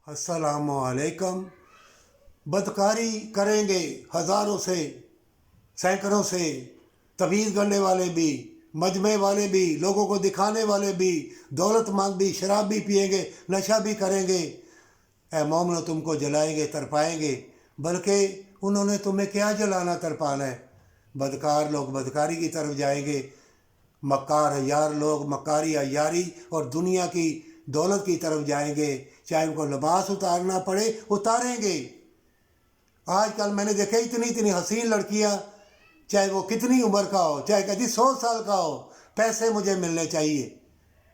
अस्सलामुअलैकुम। बदकारी करेंगे हज़ारों से, सैकड़ों से, तवीज़ गढ़ने वाले भी, मजमे वाले भी, लोगों को दिखाने वाले भी, दौलतमंद भी, शराब भी पिएंगे, नशा भी करेंगे। ए मोमिनो, तुमको जलाएंगे, तरपाएंगे। बल्कि उन्होंने तुम्हें क्या जलाना तरपाना है? बदकार लोग बदकारी की तरफ जाएंगे, मक्कार अय्यार लोग मक्कारी अय्यारी और दुनिया की दौलत की तरफ जाएंगे। चाहे उनको लिबास उतारना पड़े, उतारेंगे। आजकल मैंने देखा इतनी इतनी हसीन लड़कियां, चाहे वो कितनी उम्र का हो, चाहे कभी 100 साल का हो, पैसे मुझे मिलने चाहिए,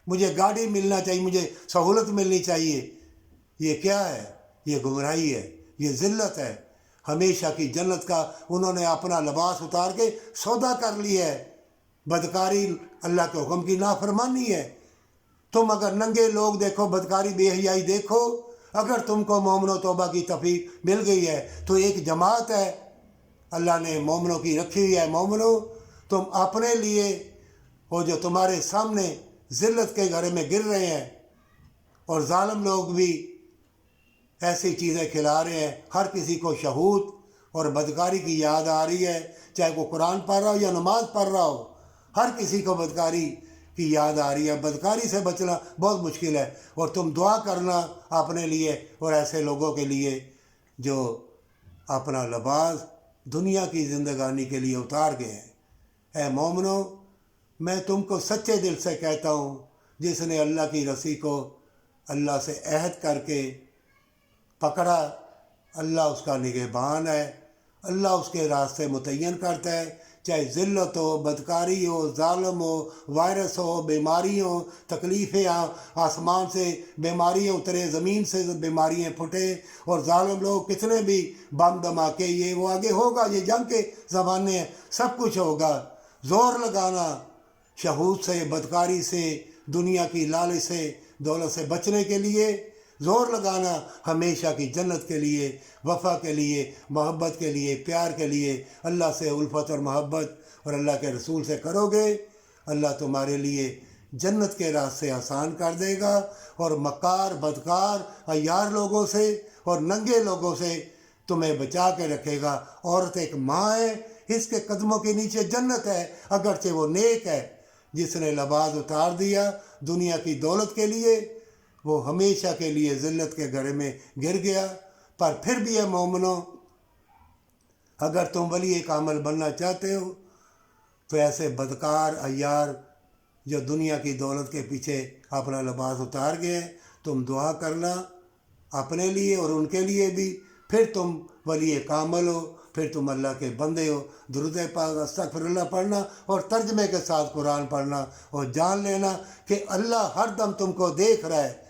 मुझे गाड़ी मिलना चाहिए, मुझे सहूलत मिलनी चाहिए। ये क्या है? ये गुमराही है, ये ज़िल्लत है। हमेशा की जन्नत का उन्होंने अपना लिबास उतार के सौदा कर लिया है। बदकारी अल्लाह के हुक्म की नाफरमानी है। तुम अगर नंगे लोग देखो, बदकारी बेहयाई देखो, अगर तुमको मोमिनो तौबा की तौफीक मिल गई है तो एक जमात है अल्लाह ने मोमिनों की रखी हुई है। मोमिनो, तुम अपने लिए वो जो तुम्हारे सामने ज़िल्लत के घरे में गिर रहे हैं और जालिम लोग भी ऐसी चीज़ें खिला रहे हैं, हर किसी को शहूद और बदकारी की याद आ रही है। चाहे वो कुरान पढ़ रहा हो या नमाज़ पढ़ रहा हो, हर किसी को बदकारी की याद आ रही है। बदकारी से बचना बहुत मुश्किल है। और तुम दुआ करना अपने लिए और ऐसे लोगों के लिए जो अपना लिबास दुनिया की ज़िंदगानी के लिए उतार गए हैं। ए मोमिनो, मैं तुमको सच्चे दिल से कहता हूँ, जिसने अल्लाह की रस्सी को अल्लाह से अहद करके पकड़ा, अल्लाह उसका निगहबान है। अल्लाह उसके रास्ते मुतय्यन करता है। चाहे ज़िल्लत हो, बदकारी हो, ज़ालिम हो, वायरस हो, बीमारी हो, तकलीफ़ें आसमान से बीमारियाँ उतरे, ज़मीन से बीमारियाँ फुटे, और ज़ालिम लोग कितने भी बम धमाके ये वो आगे होगा। ये जंग के ज़माने हैं, सब कुछ होगा। ज़ोर लगाना शहूद से, बदकारी से, दुनिया की लालच से, दौलत से बचने के लिए ज़ोर लगाना, हमेशा की जन्नत के लिए, वफ़ा के लिए, मोहब्बत के लिए, प्यार के लिए, अल्लाह से उल्फत और मोहब्बत और अल्लाह के रसूल से करोगे, अल्लाह तुम्हारे लिए जन्नत के रास्ते आसान कर देगा। और मक्कार, बदकार, अय्यार लोगों से और नंगे लोगों से तुम्हें बचा के रखेगा। औरत एक माँ है, इसके कदमों के नीचे जन्नत है, अगरचे वो नेक है। जिसने लिबास उतार दिया दुनिया की दौलत के लिए, वो हमेशा के लिए ज़िल्लत के घरे में गिर गया। पर फिर भी है मोमिनो, अगर तुम वली कामिल बनना चाहते हो तो ऐसे बदकार अय्यार जो दुनिया की दौलत के पीछे अपना लिबास उतार गए, तुम दुआ करना अपने लिए और उनके लिए भी। फिर तुम वली कामिल हो, फिर तुम अल्लाह के बंदे हो। दुरूद पाक अस्तगफिरुल्लाह पढ़ना और तर्जमे के साथ कुरान पढ़ना, और जान लेना कि अल्लाह हर दम तुमको देख रहा है।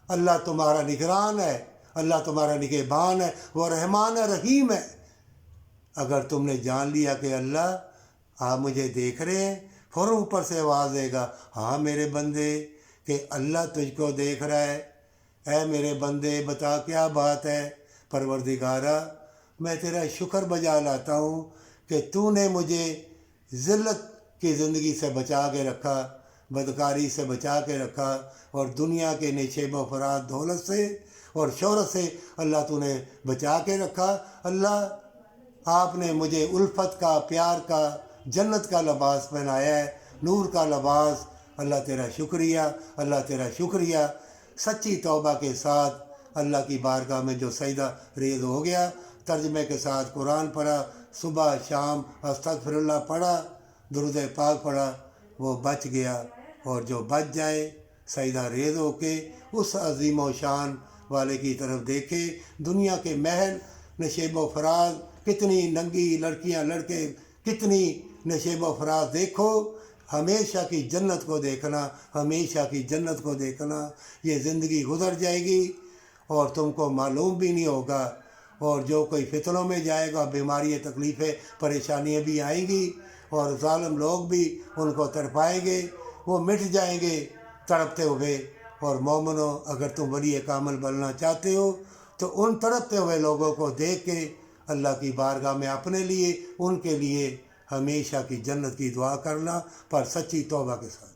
अल्लाह तुम्हारा निगरान है, अल्लाह तुम्हारा निगहबान है, वो रहमान है, रहीम है। अगर तुमने जान लिया कि अल्लाह आप मुझे देख रहे हैं, फ़ौरन ऊपर से आवाज़ देगा, हाँ मेरे बंदे, कि अल्लाह तुझको देख रहा है। ऐ मेरे बंदे, बता क्या बात है। परवरदिगारा, मैं तेरा शुक्र बजा लाता हूँ कि तूने मुझे ज़िल्लत की ज़िंदगी से बचा के रखा, बदकारी से बचा के रखा, और दुनिया के नशेब व फराद दौलत से और शोहरत से अल्लाह तूने बचा के रखा। अल्लाह आपने मुझे उल्फत का, प्यार का, जन्नत का लिबास पहनाया है, नूर का लिबास। अल्लाह तेरा शुक्रिया, अल्लाह तेरा शुक्रिया। सच्ची तौबा के साथ अल्लाह की बारगाह में जो सजदा रेज़ हो गया, तर्जमे के साथ कुरान पढ़ा, सुबह शाम अस्तगफिरुल्लाह पढ़ा, दुरूद पाक पढ़ा, वो बच गया। और जो बच जाए, सजदा रेज़ होके उस अज़ीम व शान वाले की तरफ देखे। दुनिया के महल, नशेब व फराज, कितनी नंगी लड़कियां, लड़के, कितनी नशेब व फराज देखो। हमेशा की जन्नत को देखना, हमेशा की जन्नत को देखना। ये ज़िंदगी गुज़र जाएगी और तुमको मालूम भी नहीं होगा। और जो कोई फितनों में जाएगा, बीमारियाँ, तकलीफ़ें, परेशानियाँ भी आएंगी, और ज़ालिम लोग भी उनको तड़पाएंगे, वो मिट जाएंगे तड़पते हुए। और मोमिनो, अगर तुम वली कामिल बनना चाहते हो तो उन तड़पते हुए लोगों को देख के अल्लाह की बारगाह में अपने लिए, उनके लिए हमेशा की जन्नत की दुआ करना, पर सच्ची तौबा के साथ।